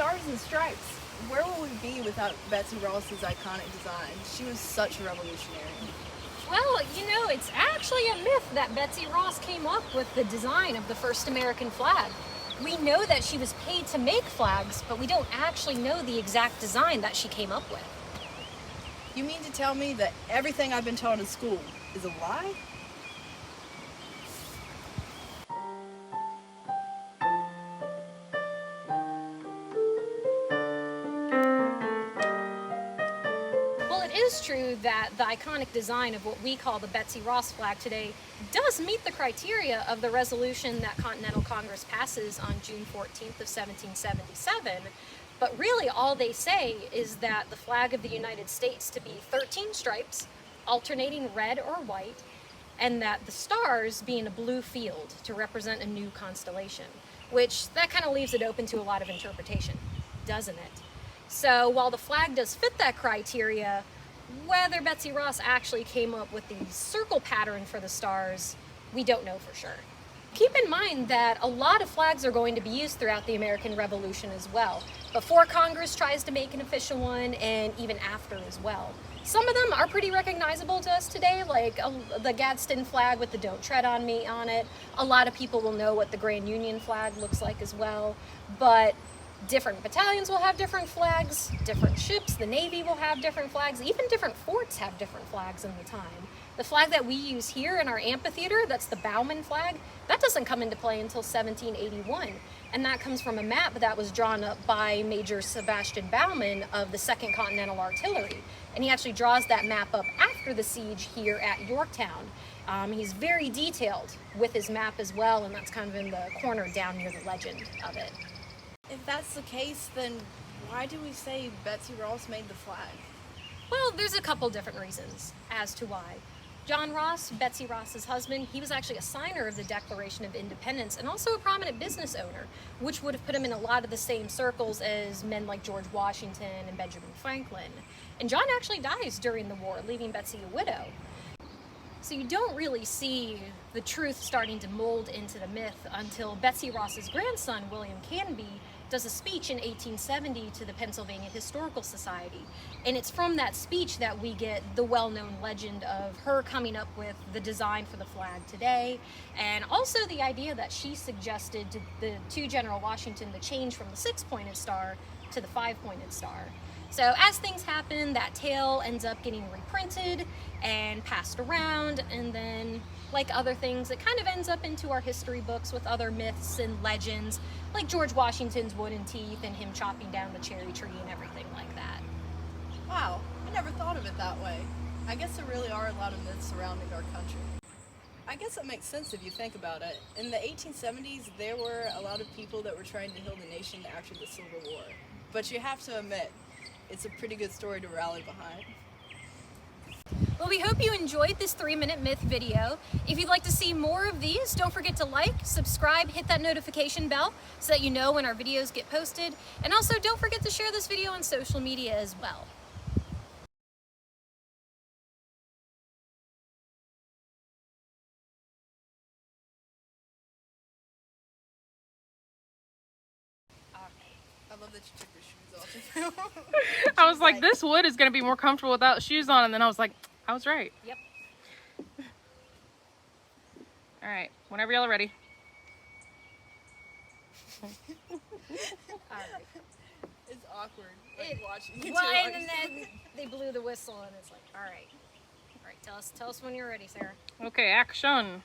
stars and stripes. Where would we be without Betsy Ross's iconic design? She was such a revolutionary. Well, you know, it's actually a myth that Betsy Ross came up with the design of the first American flag. We know that she was paid to make flags, but we don't actually know the exact design that she came up with. You mean to tell me that everything I've been taught in school is a lie? Well, it is true that the iconic design of what we call the Betsy Ross flag today does meet the criteria of the resolution that Continental Congress passes on June 14th of 1777. But really all they say is that the flag of the United States to be 13 stripes, alternating red or white, and that the stars be in a blue field to represent a new constellation, which that kind of leaves it open to a lot of interpretation, doesn't it? So while the flag does fit that criteria, whether Betsy Ross actually came up with the circle pattern for the stars, we don't know for sure. Keep in mind that a lot of flags are going to be used throughout the American Revolution as well, before Congress tries to make an official one and even after as well. Some of them are pretty recognizable to us today, like the Gadsden flag with the "Don't Tread on Me" on it. A lot of people will know what the Grand Union flag looks like as well, but different battalions will have different flags, different ships, the Navy will have different flags, even different forts have different flags in the time. The flag that we use here in our amphitheater, that's the Bowman flag, that doesn't come into play until 1781. And that comes from a map that was drawn up by Major Sebastian Bowman of the 2nd Continental Artillery. And he actually draws that map up after the siege here at Yorktown. He's very detailed with his map as well, and that's kind of in the corner down near the legend of it. If that's the case, then why do we say Betsy Ross made the flag? Well, there's a couple different reasons as to why. John Ross, Betsy Ross's husband, he was actually a signer of the Declaration of Independence and also a prominent business owner, which would have put him in a lot of the same circles as men like George Washington and Benjamin Franklin. And John actually dies during the war, leaving Betsy a widow. So you don't really see the truth starting to mold into the myth until Betsy Ross's grandson, William Canby, does a speech in 1870 to the Pennsylvania Historical Society. And it's from that speech that we get the well-known legend of her coming up with the design for the flag today, and also the idea that she suggested to General Washington the change from the 6-pointed star to the 5-pointed star. So as things happen, that tale ends up getting reprinted and passed around, and then, like other things, it kind of ends up into our history books with other myths and legends, like George Washington's wooden teeth and him chopping down the cherry tree and everything like that. Wow, I never thought of it that way. I guess there really are a lot of myths surrounding our country. I guess it makes sense if you think about it. In the 1870s, there were a lot of people that were trying to heal the nation after the Civil War. But you have to admit, it's a pretty good story to rally behind. Well, we hope you enjoyed this 3-minute myth video. If you'd like to see more of these, don't forget to like, subscribe, hit that notification bell so that you know when our videos get posted. And also don't forget to share this video on social media as well. I love that you took your shoes off. I was like, this wood is going to be more comfortable without shoes on, and then I was like, I was right. Yep. All right, whenever y'all are ready. All right. It's awkward, like, watching you Well, two. and then they blew the whistle, and it's like, all right, tell us when you're ready, Sarah. Okay, action.